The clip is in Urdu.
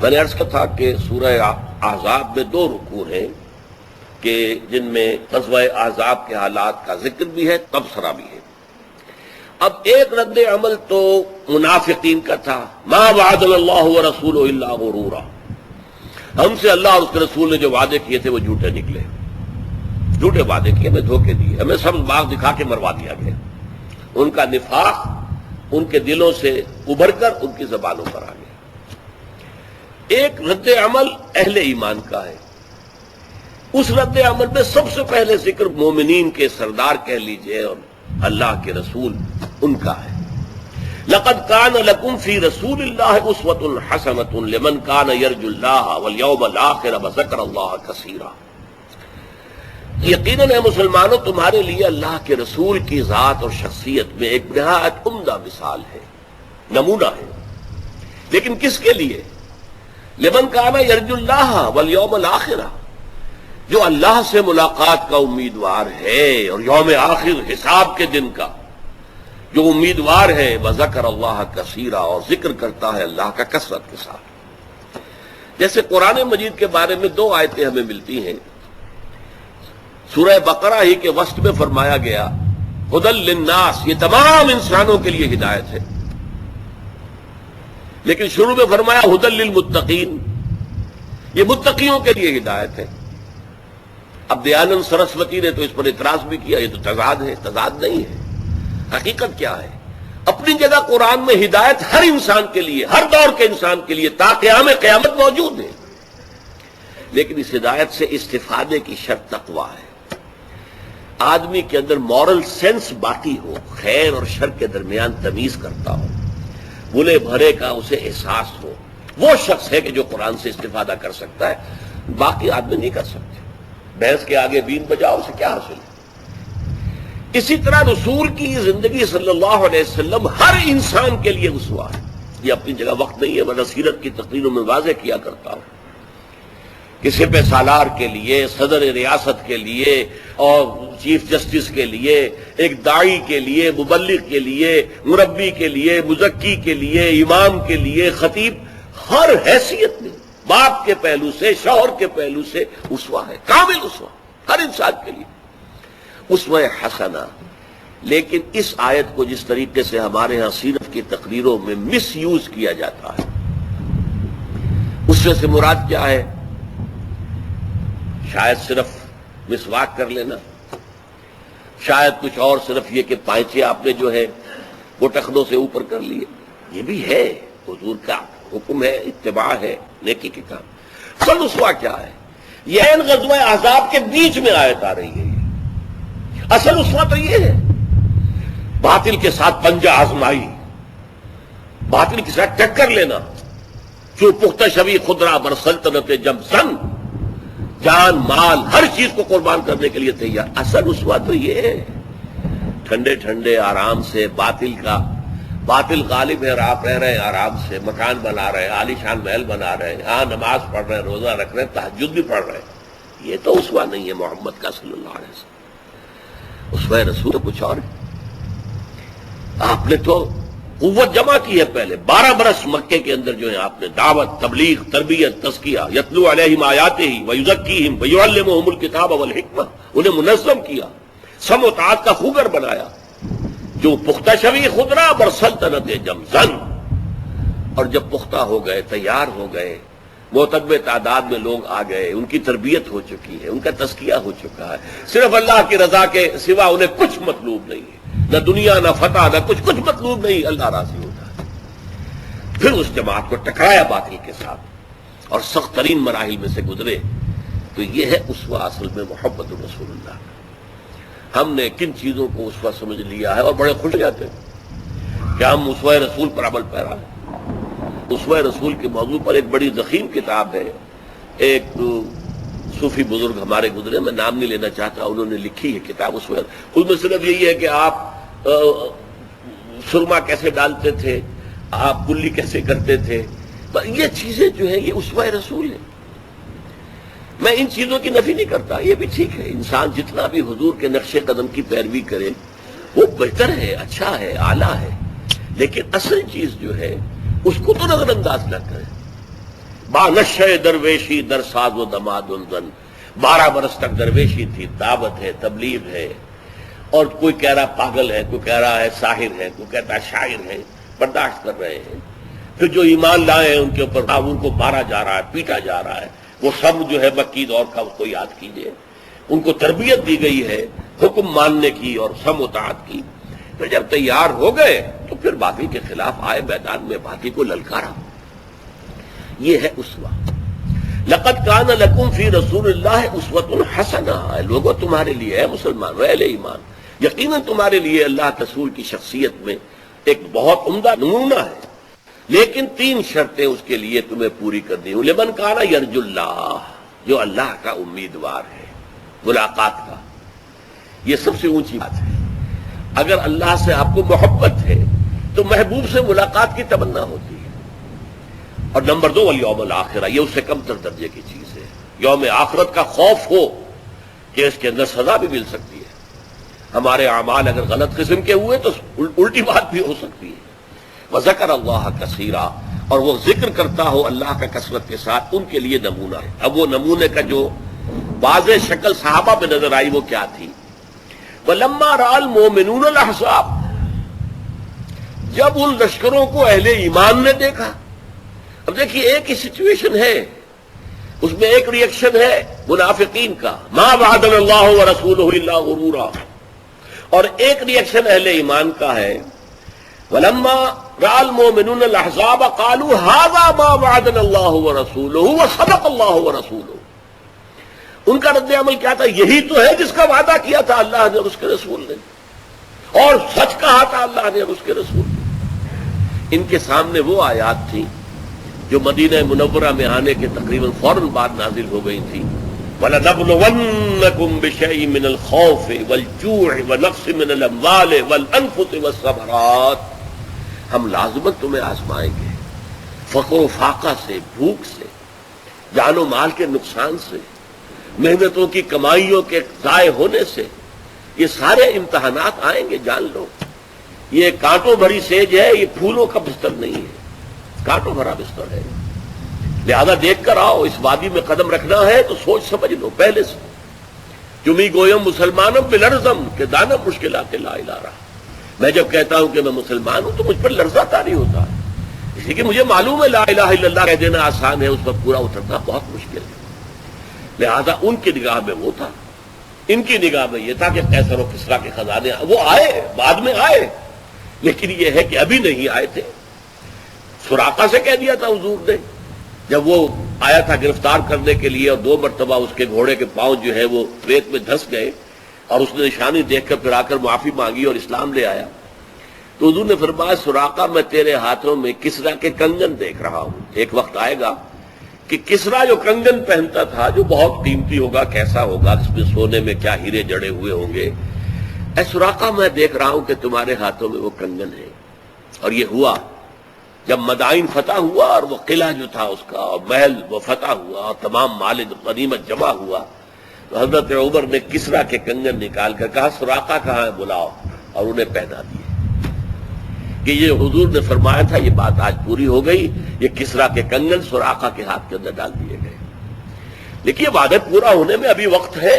میں نے عرض کیا تھا کہ سورہ احزاب میں 2 رکوع ہیں کہ جن میں غزوہ احزاب کے حالات کا ذکر بھی ہے، تبصرہ بھی ہے۔ اب ایک رد عمل تو منافقین کا تھا، ما وعدنا اللہ ورسولہ الا غرورا، ہم سے اللہ اور اس کے رسول نے جو وعدے کیے تھے وہ جھوٹے نکلے، جھوٹے وعدے کیے، ہمیں دھوکے دیے، ہمیں سب باغ دکھا کے مروا دیا گیا۔ ان کا نفاق ان کے دلوں سے ابھر کر ان کی زبانوں پر آ گیا۔ ایک رد عمل اہل ایمان کا ہے، اس رد عمل میں سب سے پہلے ذکر مومنین کے سردار کہہ لیجئے اور اللہ کے رسول ان کا ہے۔ لقد كان لكم في رسول الله اسوة حسنة لمن كان يرجو الله واليوم الآخر وذكر الله كثيرا۔ یقیناً اے مسلمانوں، تمہارے لیے اللہ کے رسول کی ذات اور شخصیت میں ایک نہایت عمدہ مثال ہے، نمونہ ہے، لیکن کس کے لیے؟ لمن كان يرجو الله واليوم الآخر، جو اللہ سے ملاقات کا امیدوار ہے اور یوم آخر حساب کے دن کا جو امیدوار ہے، وذکر اللہ کثیرا، اور ذکر کرتا ہے اللہ کا کثرت کے ساتھ۔ جیسے قرآن مجید کے بارے میں 2 آیتیں ہمیں ملتی ہیں۔ سورہ بقرہ ہی کے وسط میں فرمایا گیا ھدی للناس، یہ تمام انسانوں کے لیے ہدایت ہے، لیکن شروع میں فرمایا ھدی للمتقین، یہ متقیوں کے لیے ہدایت ہے۔ اب دیانند سرسوتی نے تو اس پر اعتراض بھی کیا، یہ تو تضاد ہے، تضاد نہیں ہے، حقیقت کیا ہے؟ اپنی جگہ قرآن میں ہدایت ہر انسان کے لیے، ہر دور کے انسان کے لیے تا قیام قیامت موجود ہے، لیکن اس ہدایت سے استفادے کی شرط تقویٰ ہے، آدمی کے اندر مورل سینس باقی ہو، خیر اور شر کے درمیان تمیز کرتا ہو، بھلے بھرے کا اسے احساس ہو، وہ شخص ہے کہ جو قرآن سے استفادہ کر سکتا ہے، باقی آدمی نہیں کر سکتے۔ بھینس کے آگے بین بجاؤ، اسے کیا حاصل ہے؟ اسی طرح رسول کی زندگی صلی اللہ علیہ وسلم ہر انسان کے لیے اسوہ ہے۔ یہ اپنی جگہ وقت نہیں ہے، میں سیرت کی تقریروں میں واضح کیا کرتا ہوں کہ سپہ سالار کے لیے، صدر ریاست کے لیے اور چیف جسٹس کے لیے، ایک داعی کے لیے، مبلغ کے لیے، مربی کے لیے، مزکی کے لیے، امام کے لیے، خطیب، ہر حیثیت میں باپ کے پہلو سے، شوہر کے پہلو سے اسوہ ہے، کامل اسوہ ہر انسان کے لیے، اسوہ حسنہ۔ لیکن اس آیت کو جس طریقے سے ہمارے ہاں سیرت کی تقریروں میں مس یوز کیا جاتا ہے، اس میں سے مراد کیا ہے؟ شاید صرف مسواک کر لینا، شاید کچھ اور، صرف یہ کہ پائچے آپ نے جو ہے وہ ٹخنوں سے اوپر کر لیے، یہ بھی ہے، حضور کا حکم ہے، اتباع ہے، نیکی کے کام۔ اصل اسوہ کیا ہے؟ یہ غزوہ احزاب کے بیچ میں آیت آ رہی ہے، اصل اسوہ تو یہ ہے، باطل کے ساتھ پنجہ آزمائی، باطل کے ساتھ ٹکر لینا، جو پختہ شوی خدرہ بر سلطنت جم سن، جان مال ہر چیز کو قربان کرنے کے لیے تیار۔ اصل اسوہ تو یہ ہے، ٹھنڈے ٹھنڈے آرام سے، باطل غالب ہے، آپ رہ رہے ہیں آرام سے، مکان بنا رہے ہیں، عالیشان محل بنا رہے ہیں، ہاں نماز پڑھ رہے ہیں، روزہ رکھ رہے ہیں، تہجد بھی پڑھ رہے ہیں، یہ تو اسوہ نہیں ہے محمد کا صلی اللہ علیہ وسلم۔ اسوہ رسول تو کچھ اور ہے۔ آپ نے تو قوت جمع کی ہے، پہلے 12 برس مکے کے اندر جو ہے آپ نے دعوت، تبلیغ، تربیت، تزکیہ، یتلو علیہم آیاتہ ویزکیہم ویعلمہم الکتاب والحکمہ، انہیں منظم کیا، سمع و طاعت کا خوگر بنایا، جو پختہ شوی خدرہ بر سلطنت جمزن، اور جب پختہ ہو گئے، تیار ہو گئے، معتدب تعداد میں لوگ آ گئے، ان کی تربیت ہو چکی ہے، ان کا تزکیہ ہو چکا ہے، صرف اللہ کی رضا کے سوا انہیں کچھ مطلوب نہیں ہے، نہ دنیا نہ فتح نہ کچھ مطلوب نہیں، اللہ راضی ہوتا ہے۔ پھر اس جماعت کو ٹکرایا باطل کے ساتھ اور سخت ترین مراحل میں سے گزرے، تو یہ ہے اسوہ اصل میں محمد رسول اللہ کا۔ ہم نے کن چیزوں کو اسوہ سمجھ لیا ہے اور بڑے خوش جاتے ہیں کہ ہم اسوہ رسول پر عمل پیرا ہیں۔ اسوہ رسول کے موضوع پر ایک بڑی ضخیم کتاب ہے، ایک صوفی بزرگ ہمارے گزرے، میں نام نہیں لینا چاہتا، انہوں نے لکھی ہے کتاب اسوہ، اس میں صرف یہی ہے کہ آپ سرما کیسے ڈالتے تھے، آپ کلی کیسے کرتے تھے، یہ چیزیں جو ہیں یہ اسوہ رسول ہے۔ میں ان چیزوں کی نفی نہیں کرتا، یہ بھی ٹھیک ہے، انسان جتنا بھی حضور کے نقش قدم کی پیروی کرے وہ بہتر ہے، اچھا ہے، اعلیٰ ہے، لیکن اصل چیز جو ہے اس کو تو نظر انداز نہ کریں۔ با نشے درویشی در ساز و دماد زن، 12 برس تک درویشی تھی، دعوت ہے، تبلیغ ہے، اور کوئی کہہ رہا پاگل ہے، کوئی کہہ رہا ہے ساحر ہے، کوئی کہتا ہے شاعر ہے، برداشت کر رہے ہیں۔ پھر جو ایمان لائے ہیں ان کے اوپر ان کو مارا جا رہا ہے، پیٹا جا رہا ہے۔ وہ سب جو ہے مکی دور کا اس کو یاد کیجئے، ان کو تربیت دی گئی ہے حکم ماننے کی اور سم و طاعت کی۔ پھر جب تیار ہو گئے تو پھر باقی کے خلاف آئے میدان میں، باقی کو للکارا۔ یہ ہے اسوہ۔ لقد کان لکم فی رسول اللہ اسوۃ حسنہ، لوگوں تمہارے لیے ہے مسلمان اہل ایمان، یقیناً تمہارے لیے اللہ رسول کی شخصیت میں ایک بہت عمدہ نمونہ ہے، لیکن 3 شرطیں اس کے لیے تمہیں پوری کرنی ہوں۔ لمن کان یرجو اللہ، جو اللہ کا امیدوار ہے ملاقات کا، یہ سب سے اونچی بات ہے۔ اگر اللہ سے آپ کو محبت ہے تو محبوب سے ملاقات کی تمنا ہوتی ہے۔ اور نمبر 2 والیوم الآخرہ، یہ اس سے کم تر درجے کی چیز ہے۔ یوم آخرت کا خوف ہو کہ اس کے اندر سزا بھی مل سکتی ہے، ہمارے اعمال اگر غلط قسم کے ہوئے تو الٹی بات بھی ہو سکتی ہے۔ وذکر اللہ کثیرا، اور وہ ذکر کرتا ہو اللہ کا کثرت کے ساتھ، ان کے لیے نمونہ ہے۔ اب وہ نمونے کا جو واضح شکل صحابہ میں نظر آئی وہ کیا تھی؟ وَلَمَّا رَأَى الْمُؤْمِنُونَ الْأَحْزَابَ، جب ان لشکروں کو اہل ایمان نے دیکھا۔ اب دیکھیے ایک ہی سچویشن ہے، اس میں ایک ری ایکشن ہے منافقین کا، مَا وَعَدَنَا اللَّهُ وَرَسُولُهُ إِلَّا غُرُورًا، اور ایک ری ایکشن اہل ایمان کا ہے وَلَمَّا رَأَى الْمُؤْمِنُونَ الْأَحْزَابَ قَالُوا هَذَا مَا وَعَدَنَا اللَّهُ وَرَسُولُهُ وَصَدَقَ اللَّهُ وَرَسُولُهُ۔ ان کا رد عمل کیا تھا؟ یہی تو ہے جس کا وعدہ کیا تھا اللہ نے اور اس کے رسول نے، اور سچ کہا تھا اللہ نے اور اس کے رسول نے۔ ان کے سامنے وہ آیات تھی جو مدینہ منورہ میں آنے کے تقریباً فوراً بعد نازل ہو گئی تھی۔ وَلَنَبْلُوَنَّكُمْ بِشَيْءٍ مِّنَ الْخَوْفِ وَالْجُوعِ وَنَقْصٍ مِّنَ الْأَمْوَالِ وَالْأَنفُسِ وَالثَّمَرَاتِ، ہم لازماً تمہیں آزمائیں گے، فقر و فاقہ سے، بھوک سے، جان و مال کے نقصان سے، محنتوں کی کمائیوں کے ضائع ہونے سے، یہ سارے امتحانات آئیں گے، جان لو۔ یہ کانٹوں بھری سیج ہے، یہ پھولوں کا بستر نہیں ہے، کانٹوں بھرا بستر ہے۔ لہذا دیکھ کر آؤ، اس وادی میں قدم رکھنا ہے تو سوچ سمجھ لو پہلے سے۔ جمی گویم مسلمانم بلرزم کہ دانا مشکلات لا الہ رہا، میں جب کہتا ہوں کہ میں مسلمان ہوں تو مجھ پر لرزہ طاری ہوتا ہے، اس لیے کہ مجھے معلوم ہے لا الہ الا اللہ کہہ دینا آسان ہے، اس پر پورا اترنا بہت مشکل ہے۔ لہذا ان کی نگاہ میں وہ تھا، ان کی نگاہ میں یہ تھا کہ قیصر و کسریٰ کے خزانے وہ آئے، بعد میں آئے، لیکن یہ ہے کہ ابھی نہیں آئے تھے۔ سراقہ سے کہہ دیا تھا حضور نے جب وہ آیا تھا گرفتار کرنے کے لیے، اور 2 مرتبہ اس کے گھوڑے کے پاؤں جو ہے وہ ریت میں دھس گئے، اور اس نے نشانی دیکھ کر پھر آ کر معافی مانگی اور اسلام لے آیا، تو حضور نے فرمایا سراقہ میں تیرے ہاتھوں میں کسریٰ کے کنگن دیکھ رہا ہوں، ایک وقت آئے گا کہ کسریٰ جو کنگن پہنتا تھا جو بہت قیمتی ہوگا، کیسا ہوگا، اس میں سونے میں کیا ہیرے جڑے ہوئے ہوں گے، اے سراقہ میں دیکھ رہا ہوں کہ تمہارے ہاتھوں میں وہ کنگن ہے۔ اور یہ ہوا جب مدائن فتح ہوا اور وہ قلعہ جو تھا اس کا اور محل وہ فتح ہوا اور تمام مال غنیمت جمع ہوا، تو حضرت عمر نے کسریٰ کے کنگن نکال کر کہا سراقہ کہاں ہے بلاؤ، اور انہیں پہنا دیے کہ یہ حضور نے فرمایا تھا، یہ بات آج پوری ہو گئی، یہ کسریٰ کے کنگن سراقہ کے ہاتھ کے اندر ڈال دیے گئے۔ لیکن یہ وعدہ پورا ہونے میں ابھی وقت ہے۔